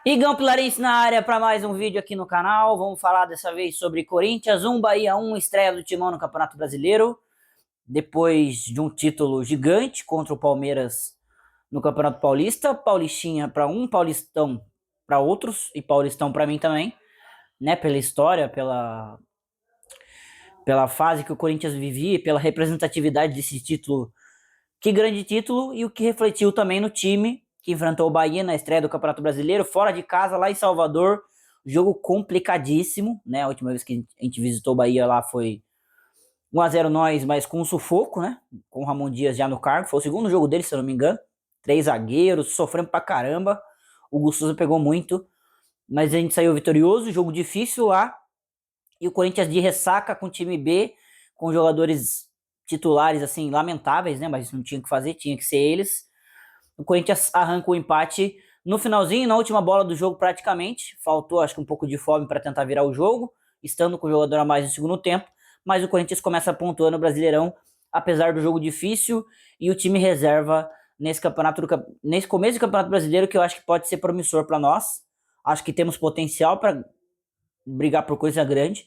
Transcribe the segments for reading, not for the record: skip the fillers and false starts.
Igão Pilarense na área para mais um vídeo aqui no canal. Vamos falar dessa vez sobre Corinthians 1, Bahia 1, estreia do Timão no Campeonato Brasileiro. Depois de um título gigante contra o Palmeiras no Campeonato Paulista. Paulistinha para um, Paulistão para outros e Paulistão para mim também, né? Pela história, pela fase que o Corinthians vivia, pela representatividade desse título. Que grande título e o que refletiu também no time que enfrentou o Bahia na estreia do Campeonato Brasileiro, fora de casa, lá em Salvador. Jogo complicadíssimo, né? A última vez que a gente visitou o Bahia lá foi 1-0 nós, mas com um sufoco, né? Com o Ramon Dias já no cargo. Foi o segundo jogo dele, se eu não me engano. 3 zagueiros, sofrendo pra caramba. O Gustoso pegou muito, mas a gente saiu vitorioso. Jogo difícil lá. E o Corinthians de ressaca com o time B, com jogadores titulares, assim, lamentáveis, né? Mas não tinha o que fazer, tinha que ser eles. O Corinthians arranca o empate no finalzinho, na última bola do jogo praticamente. Faltou, acho que um pouco de fome para tentar virar o jogo, estando com o jogador a mais no segundo tempo. Mas o Corinthians começa pontuando o Brasileirão, apesar do jogo difícil. E o time reserva nesse campeonato, nesse começo do Campeonato Brasileiro, que eu acho que pode ser promissor para nós. Acho que temos potencial para brigar por coisa grande.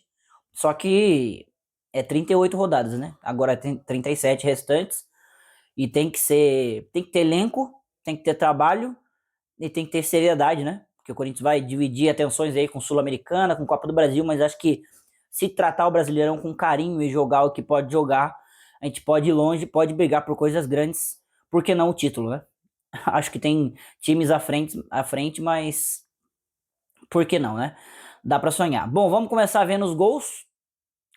Só que é 38 rodadas, né? Agora tem 37 restantes. E tem que ter elenco, tem que ter trabalho e tem que ter seriedade, né? Porque o Corinthians vai dividir atenções aí com Sul-Americana, com Copa do Brasil, mas acho que se tratar o Brasileirão com carinho e jogar o que pode jogar, a gente pode ir longe, pode brigar por coisas grandes, por que não o título, né? Acho que tem times à frente, mas por que não, né? Dá pra sonhar. Bom, vamos começar vendo os gols.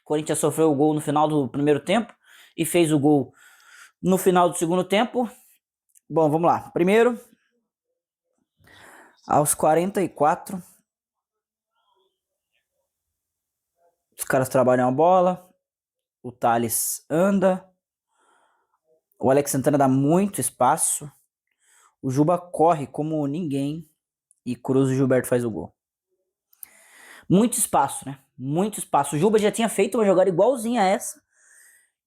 O Corinthians sofreu o gol no final do primeiro tempo e fez o gol no final do segundo tempo. Bom, vamos lá. Primeiro, aos 44, os caras trabalham a bola, o Thales anda, o Alex Santana dá muito espaço, o Juba corre como ninguém e cruza o Gilberto faz o gol. Muito espaço, né? Muito espaço. O Juba já tinha feito uma jogada igualzinha a essa,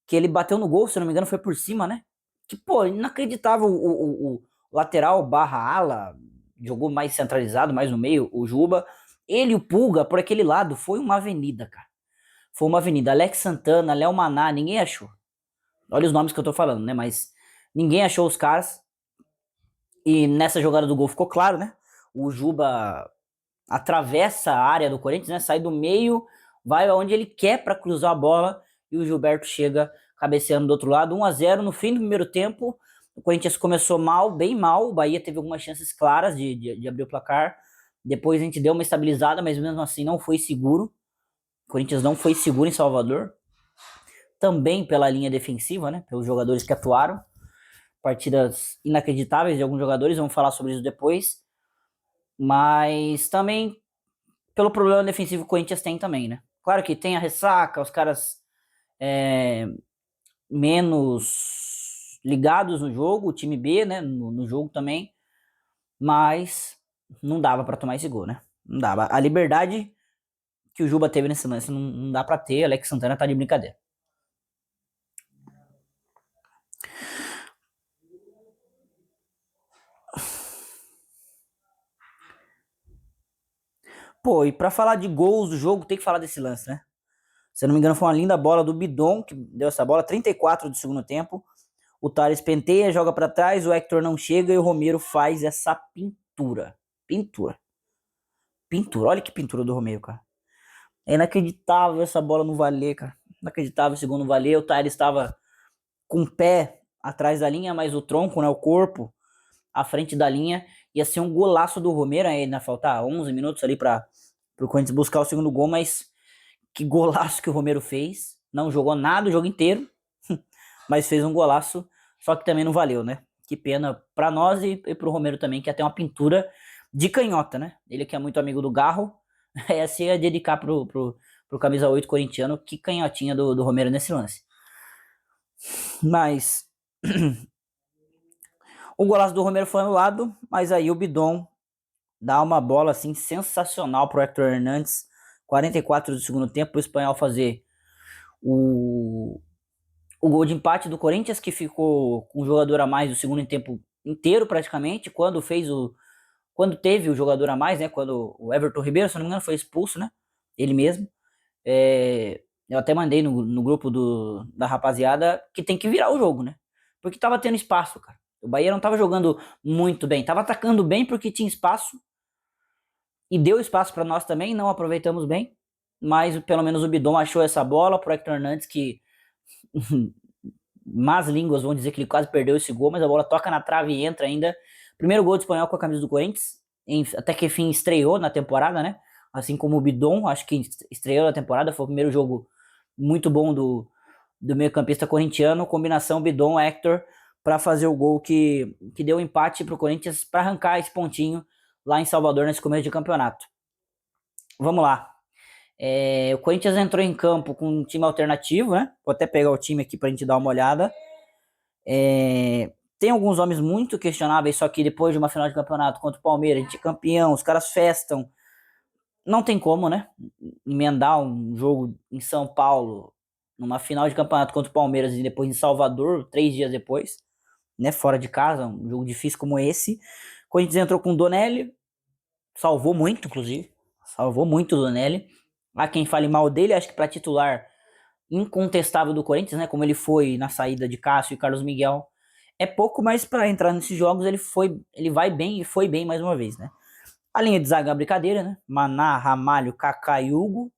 que ele bateu no gol, se eu não me engano, foi por cima, né? Que, pô, inacreditável o lateral barra ala, jogou mais centralizado, mais no meio, o Juba. Ele e o Pulga, por aquele lado, foi uma avenida, cara. Foi uma avenida. Alex Santana, Léo Maná, ninguém achou. Olha os nomes que eu tô falando, né? Mas ninguém achou os caras. E nessa jogada do gol ficou claro, né? O Juba atravessa a área do Corinthians, né? Sai do meio, vai aonde ele quer para cruzar a bola e o Gilberto chega cabeceando do outro lado. 1-0 no fim do primeiro tempo. O Corinthians começou mal, bem mal. O Bahia teve algumas chances claras de abrir o placar. Depois a gente deu uma estabilizada, mas mesmo assim não foi seguro. O Corinthians não foi seguro em Salvador. Também pela linha defensiva, né? Pelos jogadores que atuaram. Partidas inacreditáveis de alguns jogadores, vamos falar sobre isso depois. Mas também pelo problema defensivo que o Corinthians tem também, né? Claro que tem a ressaca, os caras menos ligados no jogo, o time B, né? No jogo também. Mas não dava para tomar esse gol, né? Não dava. A liberdade que o Juba teve nesse lance não dá para ter. Alex Santana tá de brincadeira. Pô, e pra falar de gols do jogo, tem que falar desse lance, né? Se eu não me engano, foi uma linda bola do Bidon, que deu essa bola, 34 do segundo tempo. O Thales penteia, joga para trás, o Hector não chega e o Romero faz essa pintura. Pintura. Pintura. Olha que pintura do Romero, cara. É inacreditável essa bola não valer, cara. Inacreditável esse gol não valer. O Thales estava com o pé atrás da linha, mas o tronco, né, o corpo, à frente da linha. Ia ser um golaço do Romero, ainda faltar 11 minutos ali para o Corinthians buscar o segundo gol, mas que golaço que o Romero fez. Não jogou nada o jogo inteiro, mas fez um golaço, só que também não valeu, né? Que pena pra nós e pro Romero também, que é até uma pintura de canhota, né? Ele que é muito amigo do Garro, essa ia dedicar pro camisa 8 corintiano, que canhotinha do Romero nesse lance. Mas o golaço do Romero foi anulado, mas aí o Bidon dá uma bola assim sensacional pro Hector Hernandes, 44 do segundo tempo, pro espanhol fazer o gol de empate do Corinthians, que ficou com um jogador a mais do segundo tempo inteiro praticamente. Quando fez quando teve o jogador a mais, né? Quando o Everton Ribeiro, se não me engano, foi expulso, né? Ele mesmo. Eu até mandei no grupo da rapaziada que tem que virar o jogo, né? Porque tava tendo espaço, cara. O Bahia não tava jogando muito bem. Tava atacando bem porque tinha espaço. E deu espaço para nós também, não aproveitamos bem. Mas pelo menos o Bidon achou essa bola pro Hector Hernandes, que más línguas vão dizer que ele quase perdeu esse gol, mas a bola toca na trave e entra ainda. Primeiro gol do Espanhol com a camisa do Corinthians, até que enfim estreou na temporada, né? Assim como o Bidon, acho que estreou na temporada, foi o primeiro jogo muito bom do meio-campista corintiano, combinação Bidon-Hector para fazer o gol que deu empate pro Corinthians para arrancar esse pontinho lá em Salvador nesse começo de campeonato. Vamos lá. O Corinthians entrou em campo com um time alternativo, né? Vou até pegar o time aqui pra gente dar uma olhada. Tem alguns homens muito questionáveis, só que depois de uma final de campeonato contra o Palmeiras, a gente é campeão, os caras festam. Não tem como, né? Emendar um jogo em São Paulo, numa final de campeonato contra o Palmeiras e depois em Salvador, 3 dias depois, né? Fora de casa, um jogo difícil como esse. O Corinthians entrou com o Donelli, salvou muito, inclusive. Salvou muito o Donelli. Há quem fale mal dele, acho que para titular incontestável do Corinthians, né? Como ele foi na saída de Cássio e Carlos Miguel. É pouco, mas para entrar nesses jogos ele vai bem e foi bem mais uma vez, né? A linha de zaga é uma brincadeira, né? Maná, Ramalho, Kaká e Hugo.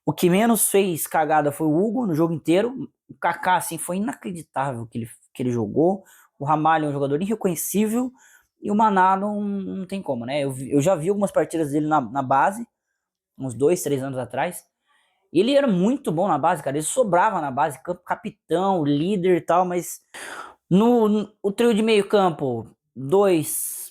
O que menos fez cagada foi o Hugo no jogo inteiro. O Kaká, assim, foi inacreditável que ele jogou. O Ramalho é um jogador irreconhecível. E o Maná não tem como, né? Eu já vi algumas partidas dele na base, uns 2, 3 anos atrás. E ele era muito bom na base, cara. Ele sobrava na base, capitão, líder e tal, mas o trio de meio campo, 2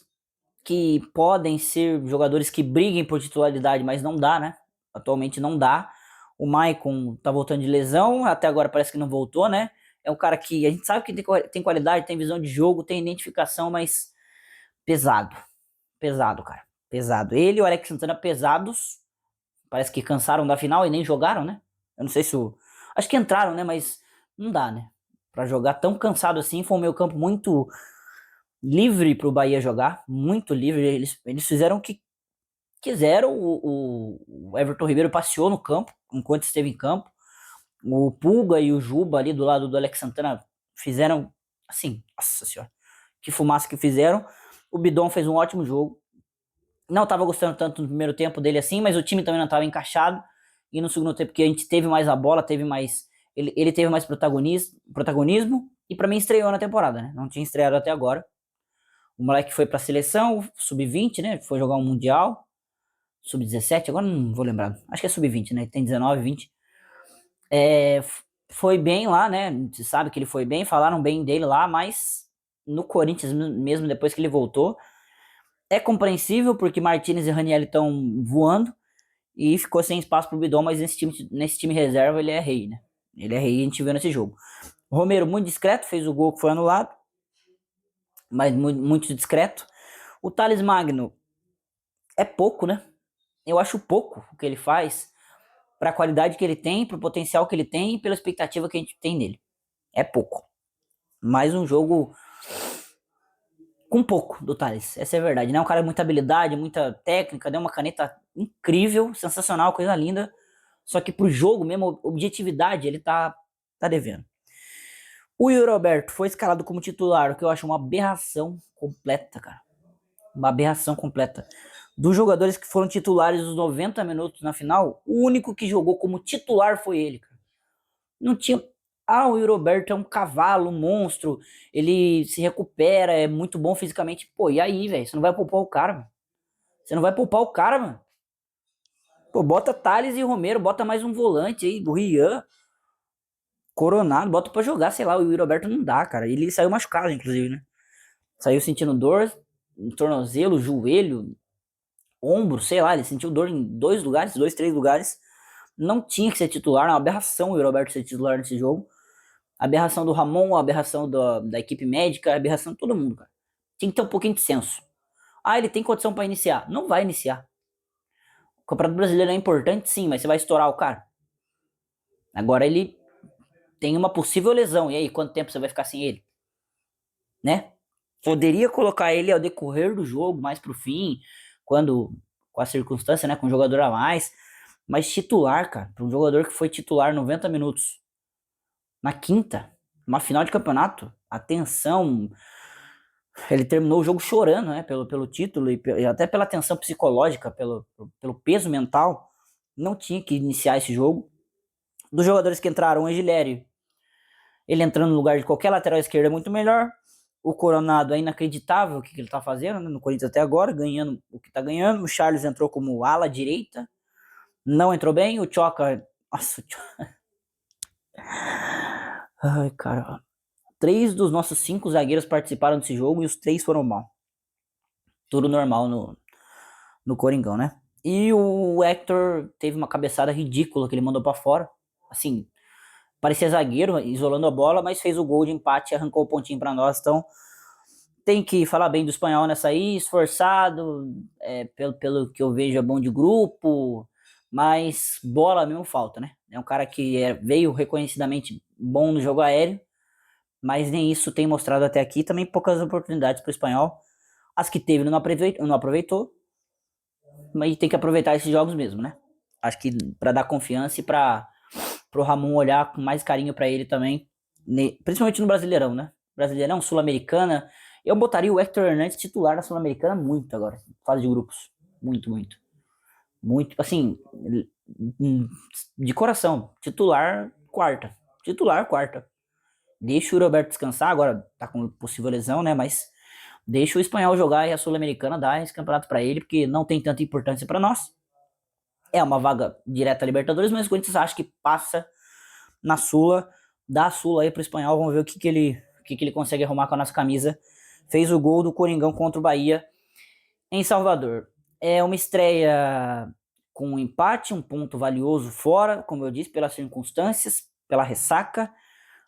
que podem ser jogadores que briguem por titularidade, mas não dá, né? Atualmente não dá. O Maicon tá voltando de lesão, até agora parece que não voltou, né? É um cara que a gente sabe que tem qualidade, tem visão de jogo, tem identificação, mas pesado. Pesado, cara. Pesado. Ele e o Alex Santana pesados. Parece que cansaram da final e nem jogaram, né? Eu não sei se o... Acho que entraram, né? Mas não dá, né? Pra jogar tão cansado assim, foi um meio campo muito livre pro Bahia jogar. Muito livre. Eles fizeram o que quiseram. O Everton Ribeiro passeou no campo, enquanto esteve em campo. O Pulga e o Juba ali do lado do Alex Santana fizeram, assim, nossa senhora, que fumaça que fizeram. O Bidon fez um ótimo jogo. Não estava gostando tanto no primeiro tempo dele assim, mas o time também não estava encaixado. E no segundo tempo que a gente teve mais a bola, teve mais. Ele teve mais protagonismo. E para mim estreou na temporada, né? Não tinha estreado até agora. O moleque foi pra seleção, sub-20, né? Foi jogar um Mundial. Sub-17, agora não vou lembrar. Acho que é sub-20, né? Tem 19, 20. Foi bem lá, né? Você sabe que ele foi bem, falaram bem dele lá, mas no Corinthians mesmo, depois que ele voltou, é compreensível porque Martinez e Ranieri estão voando e ficou sem espaço pro Bidon, mas nesse time reserva ele é rei, né? Ele é rei e a gente viu nesse jogo. O Romero, muito discreto, fez o gol que foi anulado, mas muito discreto. O Thales Magno é pouco, né? Eu acho pouco o que ele faz para a qualidade que ele tem, para o potencial que ele tem e pela expectativa que a gente tem nele. É pouco. Mais um jogo com pouco do Thales, essa é a verdade, né? Um cara de muita habilidade, muita técnica, deu uma caneta incrível, sensacional, coisa linda. Só que pro jogo mesmo, objetividade, ele tá devendo. O Yuri Alberto foi escalado como titular, o que eu acho uma aberração completa, cara. Uma aberração completa. Dos jogadores que foram titulares os 90 minutos na final, o único que jogou como titular foi ele, cara. Não tinha. Ah, o Yuri Alberto é um cavalo, um monstro. Ele se recupera, é muito bom fisicamente. Pô, e aí, velho? Você não vai poupar o cara, mano? Você não vai poupar o cara, mano? Pô, bota Thales e Romero, bota mais um volante aí, do Rian, Coronado, bota pra jogar, sei lá. O Yuri Alberto não dá, cara. Ele saiu machucado, inclusive, né? Saiu sentindo dor no tornozelo, joelho, ombro, sei lá. Ele sentiu dor em 2 lugares, 2, 3 lugares. Não tinha que ser titular, é uma aberração o Yuri Alberto ser titular nesse jogo. Aberração do Ramon, aberração da equipe médica, aberração de todo mundo, cara. Tem que ter um pouquinho de senso. Ah, ele tem condição pra iniciar. Não vai iniciar. O Campeonato Brasileiro é importante, sim, mas você vai estourar o cara. Agora ele tem uma possível lesão. E aí, quanto tempo você vai ficar sem ele? Né? Poderia colocar ele ao decorrer do jogo, mais pro fim, quando com a circunstância, né, com um jogador a mais, mas titular, cara, para um jogador que foi titular 90 minutos na quinta, uma final de campeonato, atenção, ele terminou o jogo chorando, né, pelo título e até pela tensão psicológica, pelo peso mental, não tinha que iniciar esse jogo. Dos jogadores que entraram, o Angileri, ele entrando no lugar de qualquer lateral esquerdo é muito melhor. O Coronado é inacreditável o que ele tá fazendo, né, no Corinthians até agora, ganhando o que tá ganhando. O Charles entrou como ala direita, não entrou bem. O Choca, nossa, o Choca... Ai, cara, 3 dos nossos 5 zagueiros participaram desse jogo e os 3 foram mal. Tudo normal no Coringão, né? E o Hector teve uma cabeçada ridícula que ele mandou pra fora. Assim, parecia zagueiro, isolando a bola, mas fez o gol de empate e arrancou o pontinho pra nós. Então, tem que falar bem do espanhol nessa aí, esforçado, pelo que eu vejo é bom de grupo, mas bola mesmo falta, né? É um cara que veio reconhecidamente bom no jogo aéreo, mas nem isso tem mostrado até aqui. Também poucas oportunidades para o espanhol. As que teve não aproveitou, mas tem que aproveitar esses jogos mesmo, né? Acho que para dar confiança e para o Ramon olhar com mais carinho para ele também, principalmente no Brasileirão, né? Brasileirão, Sul-Americana. Eu botaria o Hector Hernandes titular na Sul-Americana muito agora, fase de grupos. Muito, muito. Muito, assim, de coração. Titular quarta. Titular quarta. Deixa o Roberto descansar, agora tá com possível lesão, né? Mas deixa o espanhol jogar e a Sul-Americana dar esse campeonato para ele, porque não tem tanta importância para nós. É uma vaga direta a Libertadores, mas o Corinthians acha que passa na Sula, dá a Sula aí pro espanhol, vamos ver o que ele consegue arrumar com a nossa camisa. Fez o gol do Coringão contra o Bahia em Salvador. É uma estreia com um empate, um ponto valioso fora, como eu disse, pelas circunstâncias, pela ressaca.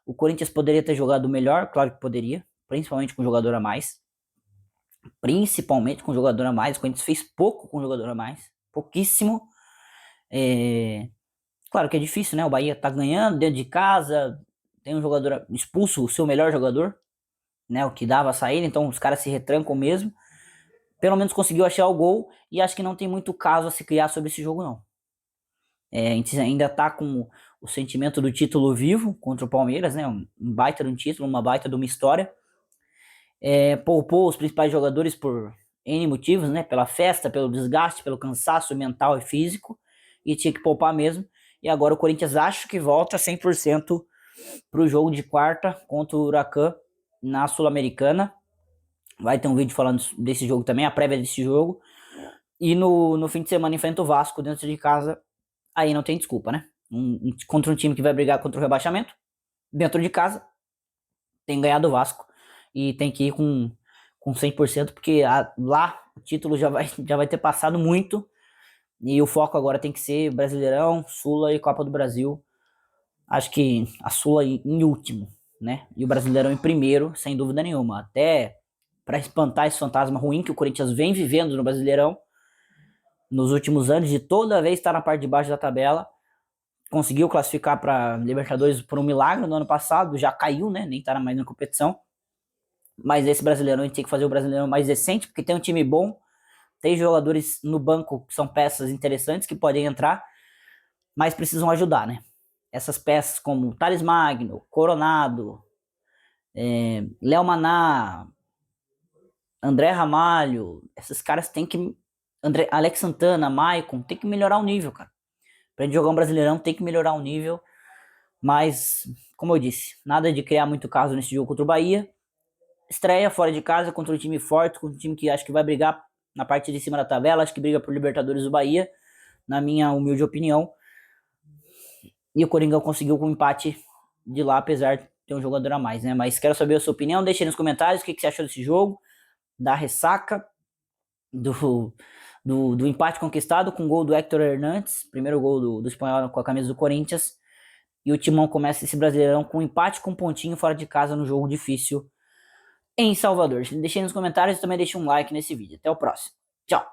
O Corinthians poderia ter jogado melhor, claro que poderia, principalmente com jogador a mais. Principalmente com jogador a mais. O Corinthians fez pouco com jogador a mais, pouquíssimo. Claro que é difícil, né? O Bahia tá ganhando dentro de casa, tem um jogador expulso, o seu melhor jogador, né? O que dava a saída, então os caras se retrancam mesmo. Pelo menos conseguiu achar o gol e acho que não tem muito caso a se criar sobre esse jogo, não. A gente ainda tá com o sentimento do título vivo contra o Palmeiras, né? Um baita de um título, uma baita de uma história. Poupou os principais jogadores por N motivos, né? Pela festa, pelo desgaste, pelo cansaço mental e físico. E tinha que poupar mesmo. E agora o Corinthians acho que volta 100% pro jogo de quarta contra o Huracan na Sul-Americana. Vai ter um vídeo falando desse jogo também, a prévia desse jogo. E no fim de semana enfrenta o Vasco dentro de casa. Aí não tem desculpa, né? Contra um time que vai brigar contra o rebaixamento, dentro de casa, tem ganhado o Vasco. E tem que ir com 100%, porque lá o título já vai ter passado muito. E o foco agora tem que ser Brasileirão, Sula e Copa do Brasil. Acho que a Sula em último, né? E o Brasileirão em primeiro, sem dúvida nenhuma. Até para espantar esse fantasma ruim que o Corinthians vem vivendo no Brasileirão nos últimos anos, de toda vez estar na parte de baixo da tabela. Conseguiu classificar para Libertadores por um milagre no ano passado, já caiu, né? Nem tá mais na competição. Mas esse Brasileirão a gente tem que fazer o Brasileirão mais decente, porque tem um time bom, tem jogadores no banco que são peças interessantes que podem entrar, mas precisam ajudar, né? Essas peças como Thales Magno, Coronado, Léo Maná, André Ramalho, esses caras têm que... Alex Santana, Maicon, tem que melhorar o nível, cara. Pra gente jogar um Brasileirão tem que melhorar o nível, mas, como eu disse, nada de criar muito caso nesse jogo contra o Bahia. Estreia fora de casa contra um time forte, contra um time que acho que vai brigar na parte de cima da tabela, acho que briga por Libertadores do Bahia, na minha humilde opinião. E o Coringão conseguiu com um empate de lá, apesar de ter um jogador a mais, né? Mas quero saber a sua opinião, deixe aí nos comentários o que você achou desse jogo, da ressaca, do empate conquistado com o gol do Hector Hernandes, primeiro gol do espanhol com a camisa do Corinthians. E o Timão começa esse Brasileirão com um empate com um pontinho fora de casa no jogo difícil em Salvador. Deixe aí nos comentários e também deixe um like nesse vídeo. Até o próximo. Tchau.